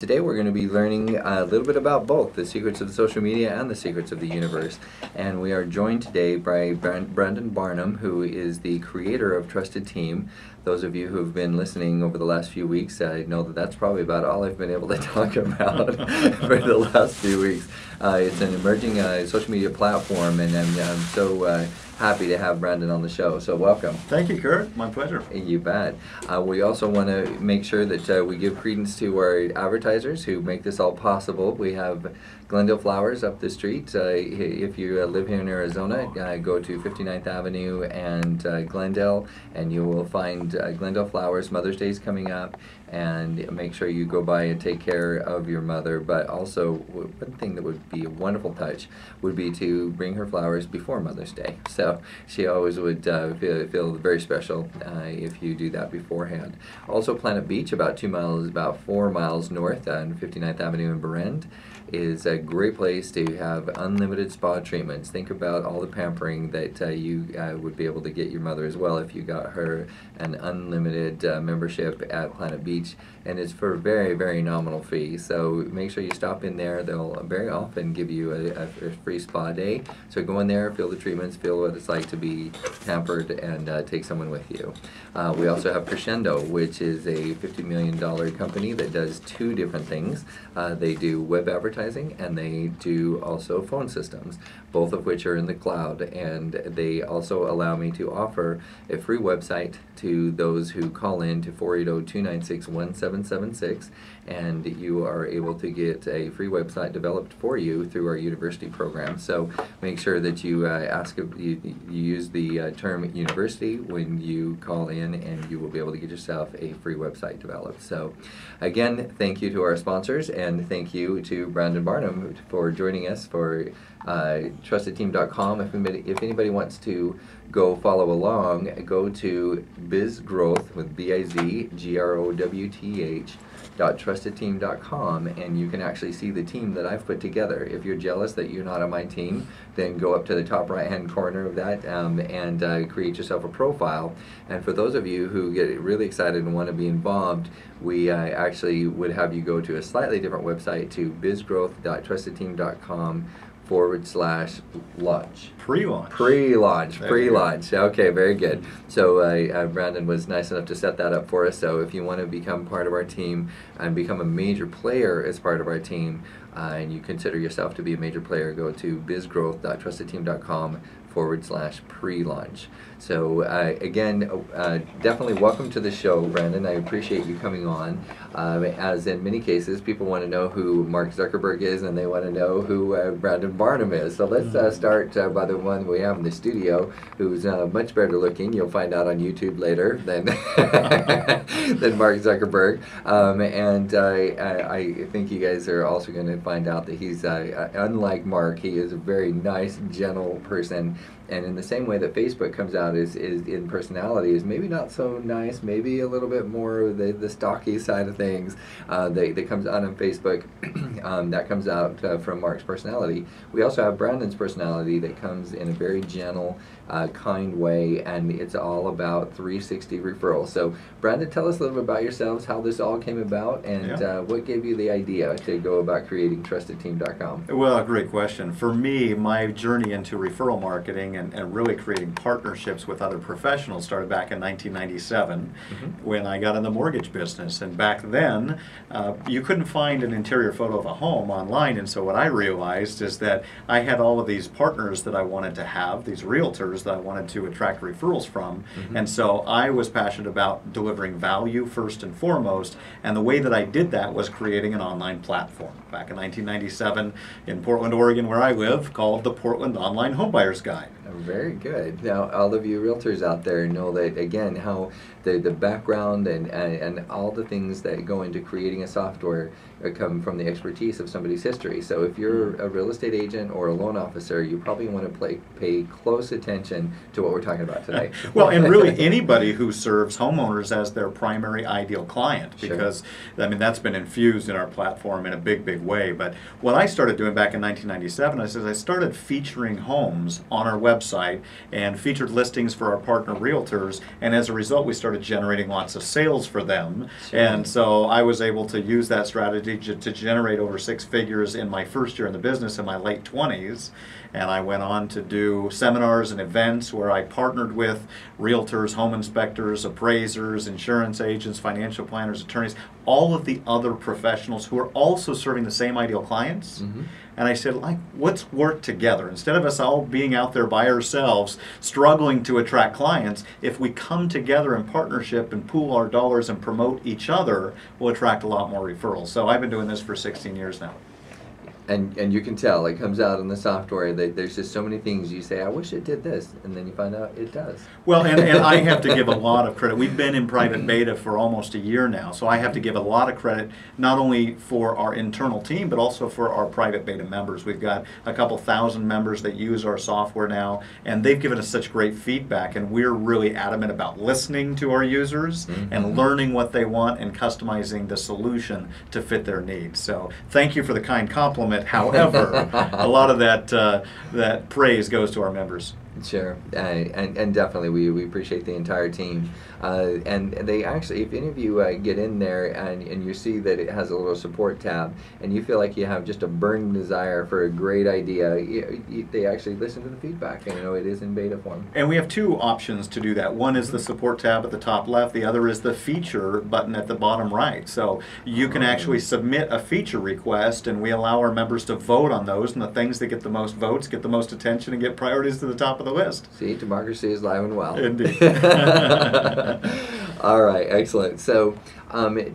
today we're going to be learning a little bit about both the secrets of the social media and the secrets of the universe. And we are joined today by Brandon Barnum, who is the creator of Trusted Team. Those of you who have been listening over the last few weeks know that that's probably about all I've been able to talk about for the last few weeks. It's an emerging social media platform, and I'm so happy to have Brandon on the show. So welcome. Thank you, Kurt. My pleasure. You bet. We also want to make sure that we give credence to our advertisers who make this all possible. We have Glendale Flowers up the street. If you live here in Arizona, go to 59th Avenue and Glendale, and you will find Glendale Flowers. Mother's Day is coming up, and make sure you go by and take care of your mother. But also, one thing that would be a wonderful touch would be to bring her flowers before Mother's Day. So she always would feel very special if you do that beforehand. Also, Planet Beach, about 4 miles north on 59th Avenue in Berend, is a great place to have unlimited spa treatments. Think about all the pampering that you would be able to get your mother as well if you got her an unlimited membership at Planet Beach, and it's for a very, very nominal fee. So make sure you stop in there. They'll very often give you a free spa day. So go in there, feel the treatments, feel what it's like to be pampered, and take someone with you. We also have Crescendo, which is a $50 million company that does two different things. They do web advertising, and they do also phone systems, both of which are in the cloud, and they also allow me to offer a free website to those who call in to 480-296-1776, and you are able to get a free website developed for you through our university program. So make sure that you you use the term university when you call in, and you will be able to get yourself a free website developed. So again, thank you to our sponsors, and thank you to Brandon Barnum for joining us for TrustedTeam.com. If anybody wants to go follow along, go to BizGrowth with BIZGROWTH.TrustedTeam.com, and you can actually see the team that I've put together. If you're jealous that you're not on my team, then go up to the top right hand corner of that and create yourself a profile. And for those of you who get really excited and want to be involved, we actually would have you go to a slightly different website, to bizgrowth.trustedteam.com/launch. Pre-launch. Pre-launch. Okay, very good. So Brandon was nice enough to set that up for us. So if you want to become part of our team and become a major player as part of our team, and you consider yourself to be a major player, go to bizgrowth.trustedteam.com/pre-launch. So again, definitely welcome to the show, Brandon. I appreciate you coming on. As in many cases, people want to know who Mark Zuckerberg is, and they want to know who Brandon Barnum is. So let's start by the one we have in the studio, who's much better looking. You'll find out on YouTube later than than Mark Zuckerberg. And I think you guys are also going to find out that he's unlike Mark. He is a very nice, gentle person. And in the same way that Facebook comes out is in personality is maybe not so nice, maybe a little bit more the stocky side of things that comes out on Facebook, that comes out from Mark's personality. We also have Brandon's personality that comes in a very gentle, kind way, and it's all about 360 referrals. So Brandon, tell us a little bit about yourselves, how this all came about, and what gave you the idea to go about creating TrustedTeam.com? Well, great question. For me, my journey into referral marketing and really creating partnerships with other professionals started back in 1997 when I got in the mortgage business. And back then, you couldn't find an interior photo of a home online, and so what I realized is that I had all of these partners that I wanted to have, these realtors that I wanted to attract referrals from, and so I was passionate about delivering value first and foremost, and the way that I did that was creating an online platform back in 1997 in Portland, Oregon, where I live, called the Portland Online Homebuyers Guide. Very good. Now, all of you realtors out there know that, again, how the background and all the things that go into creating a software come from the expertise of somebody's history. So if you're a real estate agent or a loan officer, you probably want to pay close attention to what we're talking about today. Well, and really anybody who serves homeowners as their primary ideal client, because I mean that's been infused in our platform in a big way. But what I started doing back in 1997 is I started featuring homes on our website website and featured listings for our partner realtors, and as a result we started generating lots of sales for them. Sure. And so I was able to use that strategy to generate over 6 figures in my first year in the business in my late 20s. And I went on to do seminars and events where I partnered with realtors, home inspectors, appraisers, insurance agents, financial planners, attorneys, all of the other professionals who are also serving the same ideal clients. Mm-hmm. And I said, like, let's work together. Instead of us all being out there by ourselves, struggling to attract clients, if we come together in partnership and pool our dollars and promote each other, we'll attract a lot more referrals. So I've been doing this for 16 years now. And you can tell, it comes out in the software that there's just so many things you say, I wish it did this, and then you find out it does. Well, and I have to give a lot of credit. We've been in private beta for almost a year now, so I have to give a lot of credit not only for our internal team, but also for our private beta members. We've got a couple thousand members that use our software now, and they've given us such great feedback, and we're really adamant about listening to our users and learning what they want and customizing the solution to fit their needs. So thank you for the kind compliment. However, a lot of that praise goes to our members. Sure, and definitely we appreciate the entire team. And they actually, if any of you get in there and you see that it has a little support tab and you feel like you have just a burning desire for a great idea, they actually listen to the feedback, and it is in beta form. And we have 2 options to do that. One is the support tab at the top left, the other is the feature button at the bottom right. So you can actually submit a feature request, and we allow our members to vote on those, and the things that get the most votes get the most attention and get priorities to the top of the list. See, democracy is live and well. Indeed. All right, excellent. So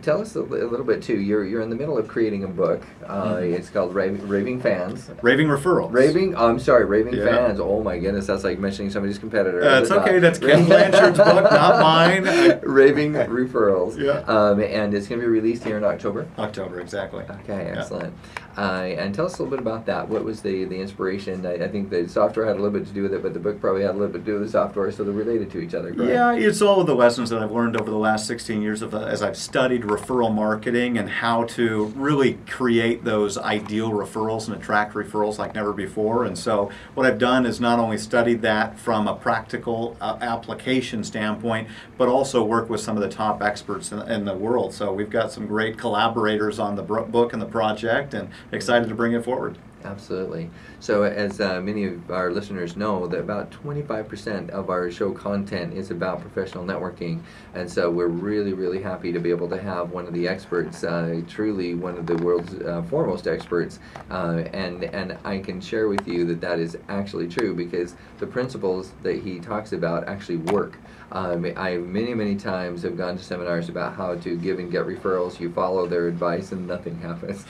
tell us a little bit too. You're in the middle of creating a book. It's called Raving Fans. Raving Referrals. Raving Fans. Oh my goodness, that's like mentioning somebody's competitor. It's okay. That's Ken Blanchard's book, not mine. Raving Referrals. Yeah. And it's going to be released here in October. October, exactly. Okay, excellent. And tell us a little bit about that. What was the inspiration? I think the software had a little bit to do with it, but the book probably had a little bit to do with the software, so they're related to each other, correct? Yeah, it's all of the lessons that I've learned over the last 16 years as I've studied referral marketing and how to really create those ideal referrals and attract referrals like never before. And so what I've done is not only studied that from a practical application standpoint, but also work with some of the top experts in the world. So we've got some great collaborators on the book and the project, and excited to bring it forward. Absolutely. So as many of our listeners know, that about 25% of our show content is about professional networking. And so we're really, really happy to be able to have one of the experts, truly one of the world's foremost experts. And I can share with you that that is actually true, because the principles that he talks about actually work. I many times have gone to seminars about how to give and get referrals. You follow their advice and nothing happens.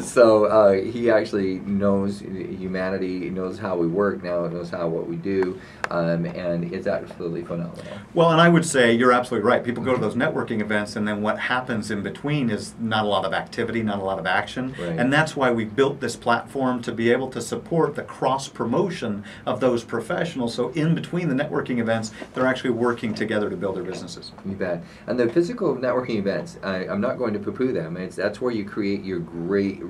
So he actually knows humanity, he knows how we work now, knows what we do, and it's absolutely phenomenal. Well, and I would say you're absolutely right. People go to those networking events, and then what happens in between is not a lot of activity, not a lot of action. Right. And that's why we built this platform, to be able to support the cross-promotion of those professionals. So in between the networking events, they're actually working together to build their businesses. You bet. And the physical networking events, I'm not going to poo-poo them. That's where you create your great,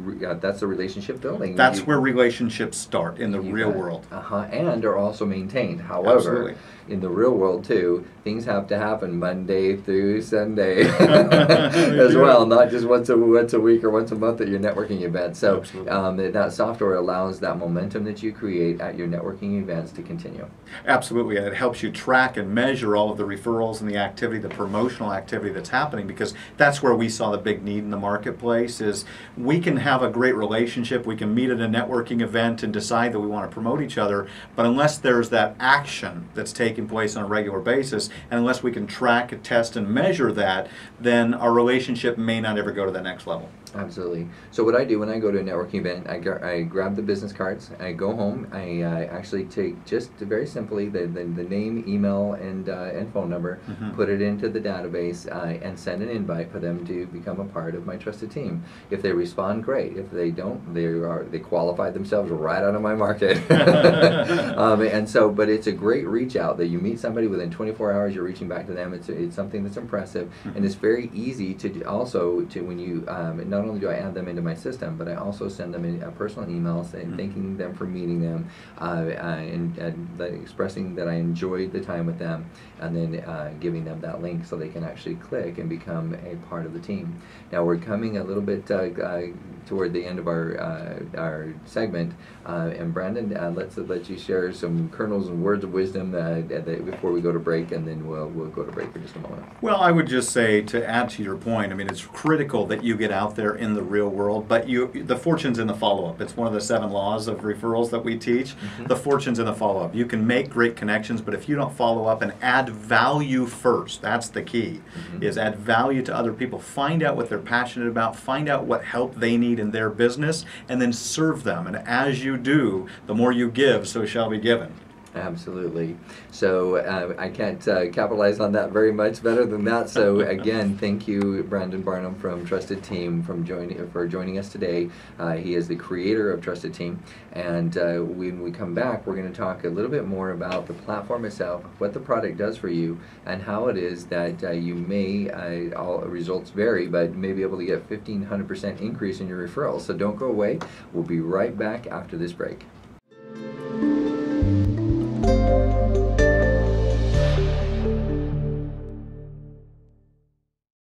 that's the relationship building. That's where relationships start in the real world. And are also maintained. However, Absolutely. In the real world too, things have to happen Monday through Sunday as well, not just once a week or once a month at your networking event. So that software allows that momentum that you create at your networking events to continue. Absolutely, and it helps you track and measure all of the referrals and the activity, the promotional activity that's happening, because that's where we saw the big need in the marketplace. Is we can have a great relationship, we can meet at a networking event and decide that we want to promote each other, but unless there's that action that's taking place on a regular basis, and unless we can track, test, and measure that, then our relationship may not ever go to the next level. Absolutely. So what I do when I go to a networking event, I grab the business cards, I go home, I actually take just very simply the name, email, and phone number, put it into the database, and send an invite for them to become a part of my trusted team. If they respond, great. If they don't, they qualify themselves right out of my market. And so, but it's a great reach out that you meet somebody within 24 hours, you're reaching back to them. It's something that's impressive, and it's very easy to also when you not not only do I add them into my system, but I also send them a personal email saying, thanking them for meeting them, and expressing that I enjoyed the time with them, and then giving them that link so they can actually click and become a part of the team. Now we're coming a little bit toward the end of our segment, and Brandon, let's let you share some kernels and words of wisdom before we go to break, and then we'll go to break for just a moment. Well, I would just say, to add to your point, I mean, it's critical that you get out there in the real world, but the fortune's in the follow-up. It's one of the 7 laws of referrals that we teach. The fortune's in the follow-up. You can make great connections, but if you don't follow up and add value first, that's the key, is add value to other people. Find out what they're passionate about, find out what help they need in their business, and then serve them. And as you do, the more you give, so shall be given. Absolutely. So I can't capitalize on that very much better than that. So again, thank you, Brandon Barnum from Trusted Team, for joining us today. He is the creator of Trusted Team, and when we come back, we're going to talk a little bit more about the platform itself, what the product does for you, and how it is that you may, all results vary, but may be able to get 1,500% increase in your referrals. So don't go away. We'll be right back after this break.